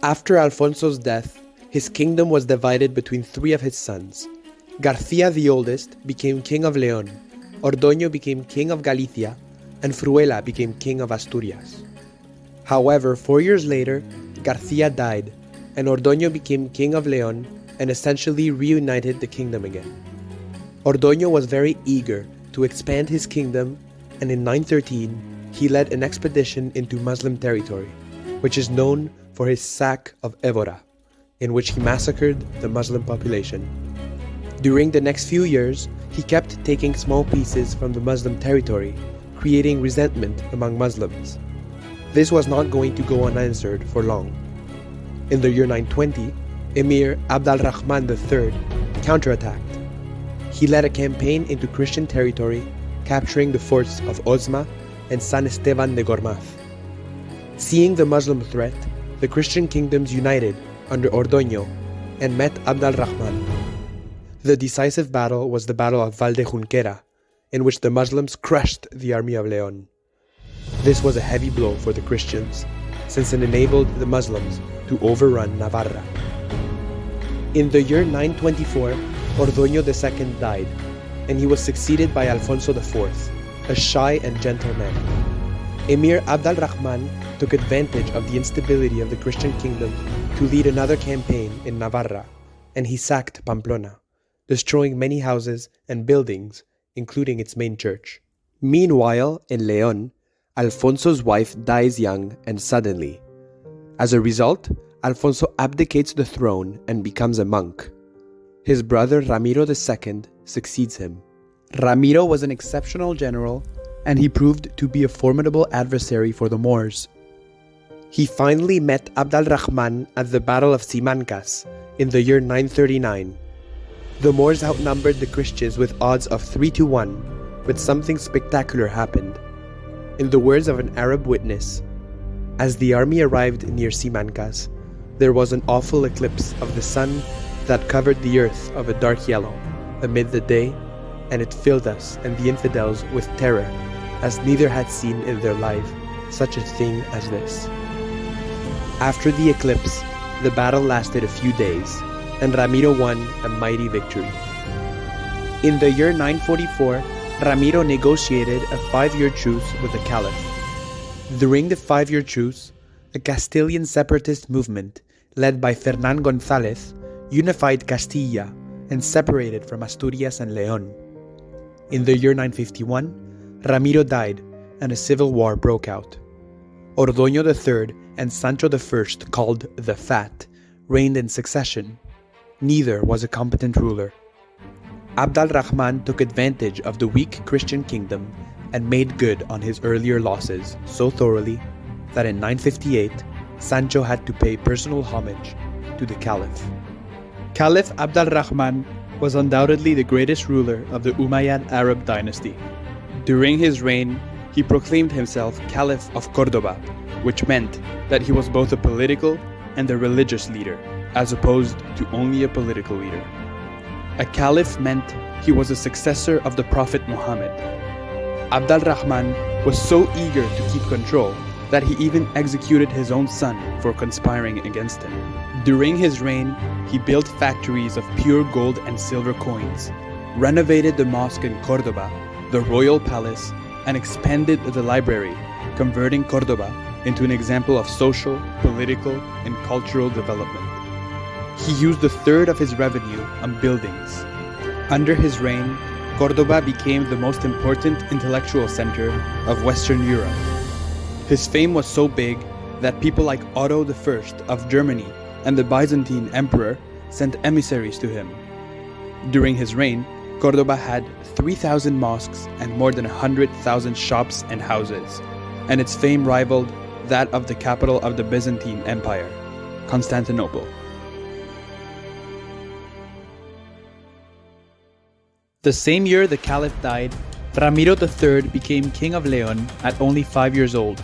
After Alfonso's death, his kingdom was divided between three of his sons. Garcia the oldest became king of León, Ordoño became king of Galicia, and Fruela became king of Asturias. However, 4 years later, Garcia died, and Ordoño became king of León and essentially reunited the kingdom again. Ordoño was very eager to expand his kingdom, and in 913, he led an expedition into Muslim territory, which is known for his sack of Évora, in which he massacred the Muslim population. During the next few years, he kept taking small pieces from the Muslim territory, creating resentment among Muslims. This was not going to go unanswered for long. In the year 920, Emir Abd-al-Rahman III counterattacked. He led a campaign into Christian territory, capturing the forts of Ozma and San Esteban de Gormaz. Seeing the Muslim threat, the Christian kingdoms united under Ordoño and met Abd-al-Rahman. The decisive battle was the Battle of Valdejunquera, in which the Muslims crushed the army of León. This was a heavy blow for the Christians, since it enabled the Muslims to overrun Navarra. In the year 924, Ordoño II died, and he was succeeded by Alfonso IV, a shy and gentle man. Emir Abd-al-Rahman took advantage of the instability of the Christian kingdom to lead another campaign in Navarra, and he sacked Pamplona, destroying many houses and buildings, including its main church. Meanwhile, in León, Alfonso's wife dies young and suddenly. As a result, Alfonso abdicates the throne and becomes a monk. His brother Ramiro II succeeds him. Ramiro was an exceptional general, and he proved to be a formidable adversary for the Moors. He finally met Abd-al-Rahman at the Battle of Simancas in the year 939. The Moors outnumbered the Christians with odds of 3-1, but something spectacular happened. In the words of an Arab witness, as the army arrived near Simancas, there was an awful eclipse of the sun that covered the earth of a dark yellow amid the day, and it filled us and the infidels with terror, as neither had seen in their life such a thing as this. After the eclipse, the battle lasted a few days, and Ramiro won a mighty victory. In the year 944, Ramiro negotiated a 5-year truce with the Caliph. During the 5-year truce, a Castilian separatist movement led by Fernán González unified Castilla and separated from Asturias and León. In the year 951, Ramiro died and a civil war broke out. Ordoño III and Sancho I, called the Fat, reigned in succession. Neither was a competent ruler. Abd-al-Rahman took advantage of the weak Christian kingdom and made good on his earlier losses so thoroughly that in 958, Sancho had to pay personal homage to the Caliph. Caliph Abd-al-Rahman was undoubtedly the greatest ruler of the Umayyad Arab dynasty. During his reign, he proclaimed himself Caliph of Cordoba, which meant that he was both a political and a religious leader, as opposed to only a political leader. A caliph meant he was a successor of the Prophet Muhammad. Abd-al-Rahman was so eager to keep control that he even executed his own son for conspiring against him. During his reign, he built factories of pure gold and silver coins, renovated the mosque in Cordoba, the royal palace, and expanded the library, converting Cordoba into an example of social, political, and cultural development. He used a third of his revenue on buildings. Under his reign, Cordoba became the most important intellectual center of Western Europe. His fame was so big that people like Otto I of Germany and the Byzantine emperor sent emissaries to him. During his reign, Cordoba had 3,000 mosques and more than 100,000 shops and houses, and its fame rivaled that of the capital of the Byzantine Empire, Constantinople. The same year the Caliph died, Ramiro III became king of León at only 5 years old.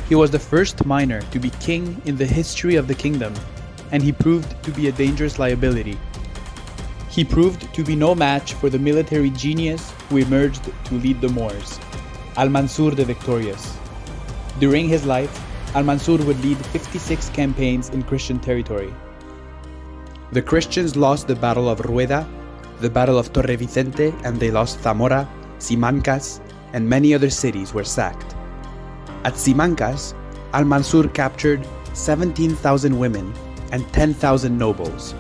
He was the first minor to be king in the history of the kingdom, and he proved to be a dangerous liability. He proved to be no match for the military genius who emerged to lead the Moors, Al-Mansur the Victorious. During his life, Al-Mansur would lead 56 campaigns in Christian territory. The Christians lost the Battle of Rueda, the Battle of Torre Vicente, and they lost Zamora, Simancas, and many other cities were sacked. At Simancas, Al-Mansur captured 17,000 women and 10,000 nobles.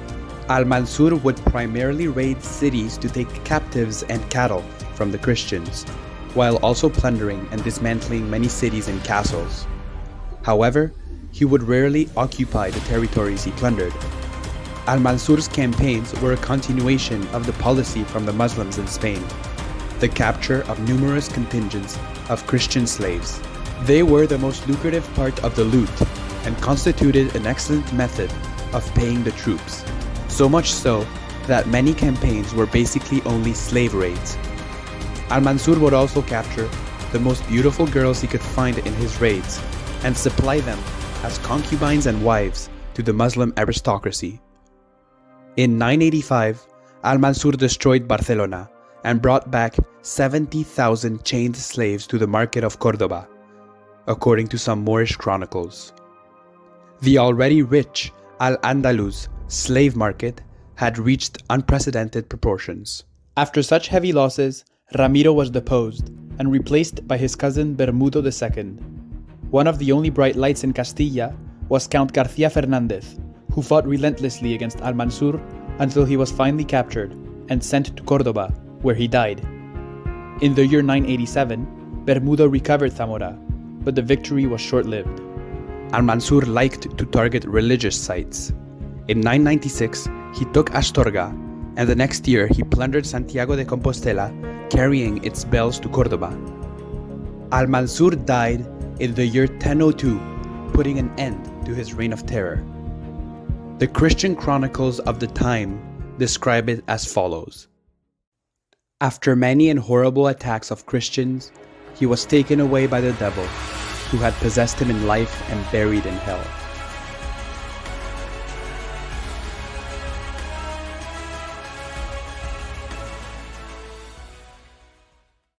Al-Mansur would primarily raid cities to take captives and cattle from the Christians, while also plundering and dismantling many cities and castles. However, he would rarely occupy the territories he plundered. Al-Mansur's campaigns were a continuation of the policy from the Muslims in Spain, the capture of numerous contingents of Christian slaves. They were the most lucrative part of the loot and constituted an excellent method of paying the troops, so much so that many campaigns were basically only slave raids. Al-Mansur would also capture the most beautiful girls he could find in his raids and supply them as concubines and wives to the Muslim aristocracy. In 985, Al-Mansur destroyed Barcelona and brought back 70,000 chained slaves to the market of Cordoba, according to some Moorish chronicles. The already rich al-andalus slave market had reached unprecedented proportions. After such heavy losses, Ramiro was deposed and replaced by his cousin Bermudo II. One of the only bright lights in Castilla was Count García Fernández, who fought relentlessly against Al-Mansur until he was finally captured and sent to Cordoba, where he died. In the year 987, Bermudo recovered Zamora, but the victory was short-lived. Al-Mansur liked to target religious sites. In 996, he took Astorga, and the next year he plundered Santiago de Compostela, carrying its bells to Cordoba. Al-Mansur died in the year 1002, putting an end to his reign of terror. The Christian chronicles of the time describe it as follows. After many and horrible attacks of Christians, he was taken away by the devil, who had possessed him in life and buried in hell.